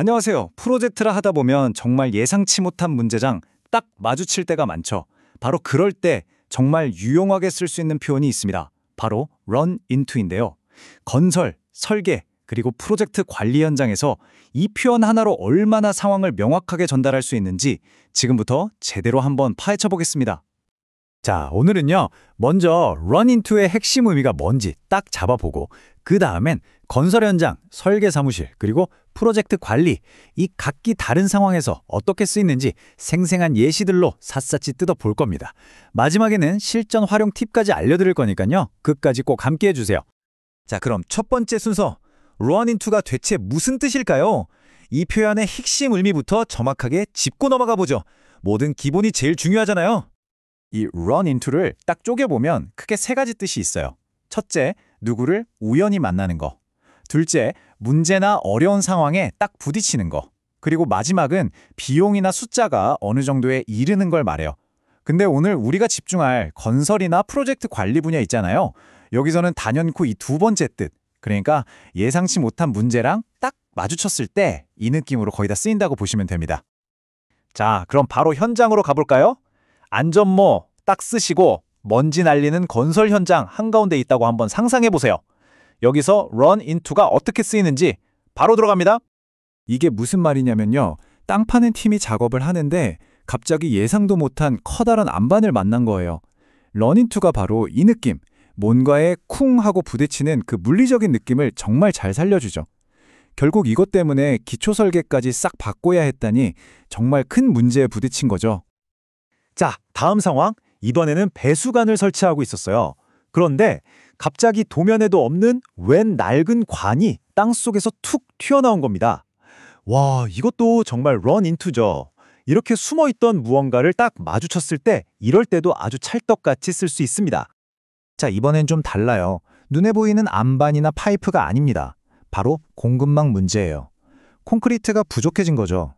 안녕하세요. 프로젝트를 하다 보면 정말 예상치 못한 문제랑 딱 마주칠 때가 많죠. 바로 그럴 때 정말 유용하게 쓸 수 있는 표현이 있습니다. 바로 run into인데요. 건설, 설계, 그리고 프로젝트 관리 현장에서 이 표현 하나로 얼마나 상황을 명확하게 전달할 수 있는지 지금부터 제대로 한번 파헤쳐 보겠습니다. 자, 오늘은요. 먼저 run into의 핵심 의미가 뭔지 딱 잡아보고 그 다음엔 건설 현장, 설계 사무실, 그리고 프로젝트 관리, 이 각기 다른 상황에서 어떻게 쓰이는지 생생한 예시들로 샅샅이 뜯어볼 겁니다. 마지막에는 실전 활용 팁까지 알려드릴 거니까요. 끝까지 꼭 함께 해주세요. 자, 그럼 첫 번째 순서, run into가 대체 무슨 뜻일까요? 이 표현의 핵심 의미부터 정확하게 짚고 넘어가 보죠. 모든 기본이 제일 중요하잖아요. 이 run into를 딱 쪼개보면 크게 세 가지 뜻이 있어요. 첫째, 누구를 우연히 만나는 거. 둘째, 문제나 어려운 상황에 딱 부딪히는 거. 그리고 마지막은 비용이나 숫자가 어느 정도에 이르는 걸 말해요. 근데 오늘 우리가 집중할 건설이나 프로젝트 관리 분야 있잖아요. 여기서는 단연코 이 두 번째 뜻, 그러니까 예상치 못한 문제랑 딱 마주쳤을 때 이 느낌으로 거의 다 쓰인다고 보시면 됩니다. 자, 그럼 바로 현장으로 가볼까요? 안전모 딱 쓰시고 먼지 날리는 건설 현장 한가운데 있다고 한번 상상해 보세요. 여기서 run into가 어떻게 쓰이는지 바로 들어갑니다. 이게 무슨 말이냐면요. 땅 파는 팀이 작업을 하는데 갑자기 예상도 못한 커다란 안반을 만난 거예요. run into가 바로 이 느낌, 뭔가에 쿵 하고 부딪히는 그 물리적인 느낌을 정말 잘 살려주죠. 결국 이것 때문에 기초 설계까지 싹 바꿔야 했다니 정말 큰 문제에 부딪힌 거죠. 자, 다음 상황. 이번에는 배수관을 설치하고 있었어요. 그런데 갑자기 도면에도 없는 웬 낡은 관이 땅속에서 툭 튀어나온 겁니다. 와, 이것도 정말 run into죠. 이렇게 숨어있던 무언가를 딱 마주쳤을 때 이럴 때도 아주 찰떡같이 쓸 수 있습니다. 자, 이번엔 좀 달라요. 눈에 보이는 안반이나 파이프가 아닙니다. 바로 공급망 문제예요. 콘크리트가 부족해진 거죠.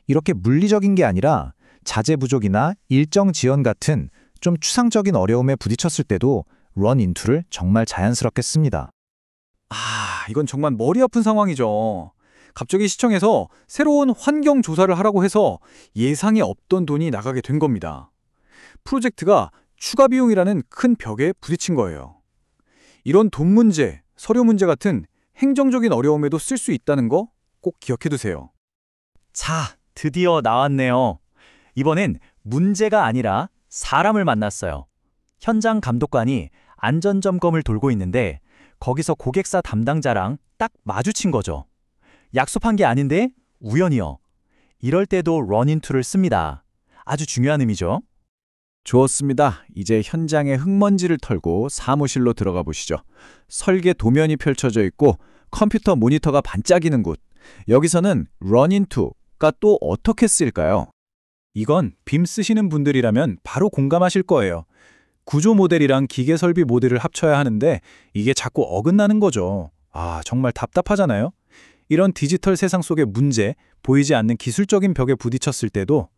이렇게 물리적인 게 아니라 자재 부족이나 일정 지연 같은 좀 추상적인 어려움에 부딪혔을 때도 run into를 정말 자연스럽게 씁니다. 이건 정말 머리 아픈 상황이죠. 갑자기 시청에서 새로운 환경 조사를 하라고 해서 예상에 없던 돈이 나가게 된 겁니다. 프로젝트가 추가 비용이라는 큰 벽에 부딪힌 거예요. 이런 돈 문제, 서류 문제 같은 행정적인 어려움에도 쓸 수 있다는 거 꼭 기억해 두세요. 자, 드디어 나왔네요. 이번엔 문제가 아니라 사람을 만났어요. 현장 감독관이 안전점검을 돌고 있는데 거기서 고객사 담당자랑 딱 마주친 거죠. 약속한 게 아닌데 우연이요. 이럴 때도 run into를 씁니다. 아주 중요한 의미죠. 좋습니다. 이제 현장의 흙먼지를 털고 사무실로 들어가 보시죠. 설계 도면이 펼쳐져 있고 컴퓨터 모니터가 반짝이는 곳. 여기서는 run into가 또 어떻게 쓰일까요? 이건 빔 쓰시는 분들이라면 바로 공감하실 거예요. 구조 모델이랑 기계 설비 모델을 합쳐야 하는데 이게 자꾸 어긋나는 거죠. 정말 답답하잖아요. 이런 디지털 세상 속의 문제, 보이지 않는 기술적인 벽에 부딪혔을 때도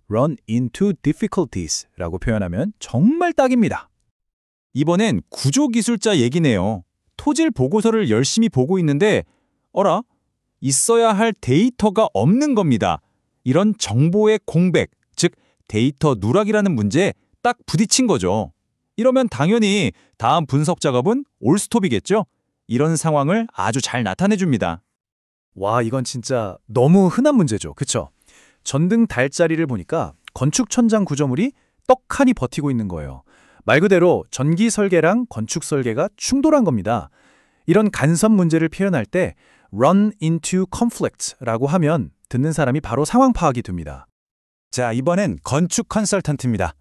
run into difficulties라고 표현하면 정말 딱입니다. 이번엔 구조기술자 얘기네요. 토질 보고서를 열심히 보고 있는데 어라? 있어야 할 데이터가 없는 겁니다. 이런 정보의 공백, 즉 데이터 누락이라는 문제에 딱 부딪힌 거죠. 이러면 당연히 다음 분석 작업은 올스톱이겠죠? 이런 상황을 아주 잘 나타내줍니다. 와, 이건 진짜 너무 흔한 문제죠. 그쵸? 전등 달자리를 보니까 건축 천장 구조물이 떡하니 버티고 있는 거예요. 말 그대로 전기 설계랑 건축 설계가 충돌한 겁니다. 이런 간섭 문제를 표현할 때 run into conflict라고 하면 듣는 사람이 바로 상황 파악이 됩니다. 자, 이번엔 건축 컨설턴트입니다.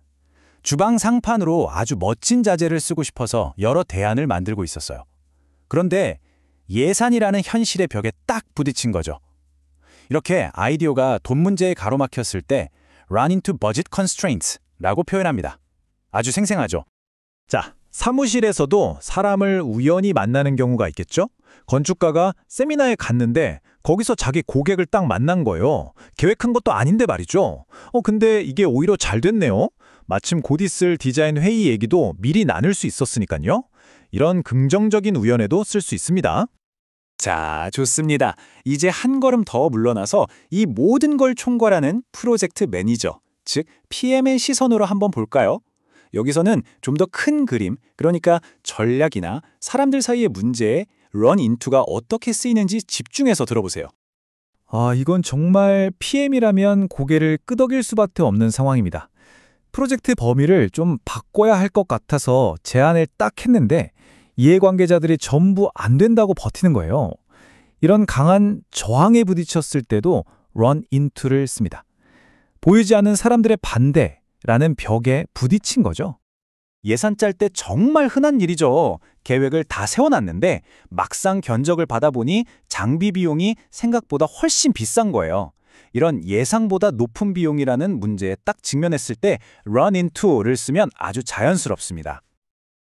주방 상판으로 아주 멋진 자재를 쓰고 싶어서 여러 대안을 만들고 있었어요. 그런데 예산이라는 현실의 벽에 딱 부딪힌 거죠. 이렇게 아이디어가 돈 문제에 가로막혔을 때 run into budget constraints라고 표현합니다. 아주 생생하죠? 자, 사무실에서도 사람을 우연히 만나는 경우가 있겠죠? 건축가가 세미나에 갔는데 거기서 자기 고객을 딱 만난 거예요. 계획한 것도 아닌데 말이죠. 근데 이게 오히려 잘 됐네요. 마침 곧 있을 디자인 회의 얘기도 미리 나눌 수 있었으니까요. 이런 긍정적인 우연에도 쓸 수 있습니다. 자, 좋습니다. 이제 한 걸음 더 물러나서 이 모든 걸 총괄하는 프로젝트 매니저, 즉 PM의 시선으로 한번 볼까요? 여기서는 좀 더 큰 그림, 그러니까 전략이나 사람들 사이의 문제에 run into가 어떻게 쓰이는지 집중해서 들어보세요. 이건 정말 PM이라면 고개를 끄덕일 수밖에 없는 상황입니다. 프로젝트 범위를 좀 바꿔야 할 것 같아서 제안을 딱 했는데 이해관계자들이 전부 안 된다고 버티는 거예요. 이런 강한 저항에 부딪혔을 때도 run into를 씁니다. 보이지 않는 사람들의 반대라는 벽에 부딪힌 거죠. 예산 짤 때 정말 흔한 일이죠. 계획을 다 세워놨는데 막상 견적을 받아보니 장비 비용이 생각보다 훨씬 비싼 거예요. 이런 예상보다 높은 비용이라는 문제에 딱 직면했을 때 run into를 쓰면 아주 자연스럽습니다.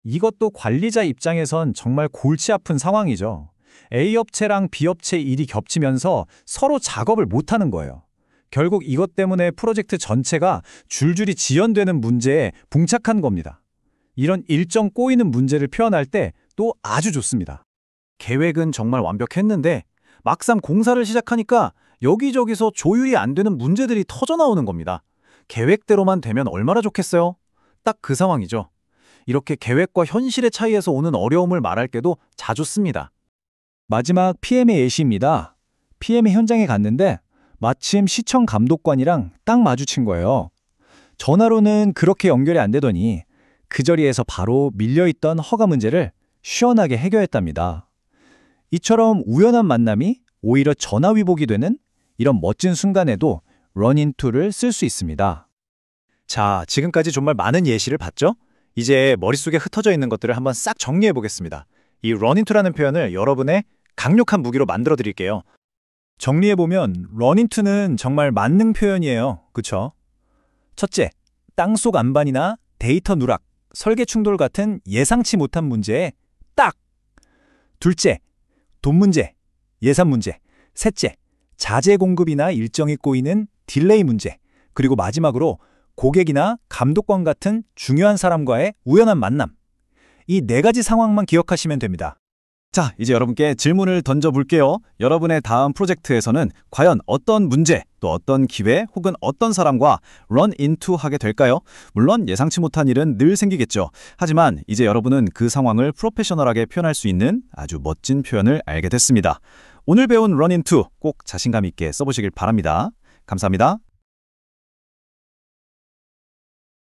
이것도 관리자 입장에선 정말 골치 아픈 상황이죠. A 업체랑 B 업체 일이 겹치면서 서로 작업을 못하는 거예요. 결국 이것 때문에 프로젝트 전체가 줄줄이 지연되는 문제에 봉착한 겁니다. 이런 일정 꼬이는 문제를 표현할 때 또 아주 좋습니다. 계획은 정말 완벽했는데 막상 공사를 시작하니까 여기저기서 조율이 안 되는 문제들이 터져 나오는 겁니다. 계획대로만 되면 얼마나 좋겠어요? 딱 그 상황이죠. 이렇게 계획과 현실의 차이에서 오는 어려움을 말할 때도 자주 씁니다. 마지막 PM의 예시입니다. PM의 현장에 갔는데 마침 시청 감독관이랑 딱 마주친 거예요. 전화로는 그렇게 연결이 안 되더니 그 자리에서 바로 밀려있던 허가 문제를 시원하게 해결했답니다. 이처럼 우연한 만남이 오히려 전화위복이 되는 이런 멋진 순간에도 run into를 쓸 수 있습니다. 자, 지금까지 정말 많은 예시를 봤죠? 이제 머릿속에 흩어져 있는 것들을 한번 싹 정리해 보겠습니다. 이 run into라는 표현을 여러분의 강력한 무기로 만들어 드릴게요. 정리해 보면 run into는 정말 만능 표현이에요. 그쵸? 첫째, 땅속 안반이나 데이터 누락, 설계 충돌 같은 예상치 못한 문제에 딱! 둘째, 돈 문제, 예산 문제. 셋째, 자재 공급이나 일정이 꼬이는 딜레이 문제. 그리고 마지막으로 고객이나 감독관 같은 중요한 사람과의 우연한 만남. 이 네 가지 상황만 기억하시면 됩니다. 자, 이제 여러분께 질문을 던져볼게요. 여러분의 다음 프로젝트에서는 과연 어떤 문제, 또 어떤 기회, 혹은 어떤 사람과 run into 하게 될까요? 물론 예상치 못한 일은 늘 생기겠죠. 하지만 이제 여러분은 그 상황을 프로페셔널하게 표현할 수 있는 아주 멋진 표현을 알게 됐습니다. 오늘 배운 run into 꼭 자신감 있게 써보시길 바랍니다. 감사합니다.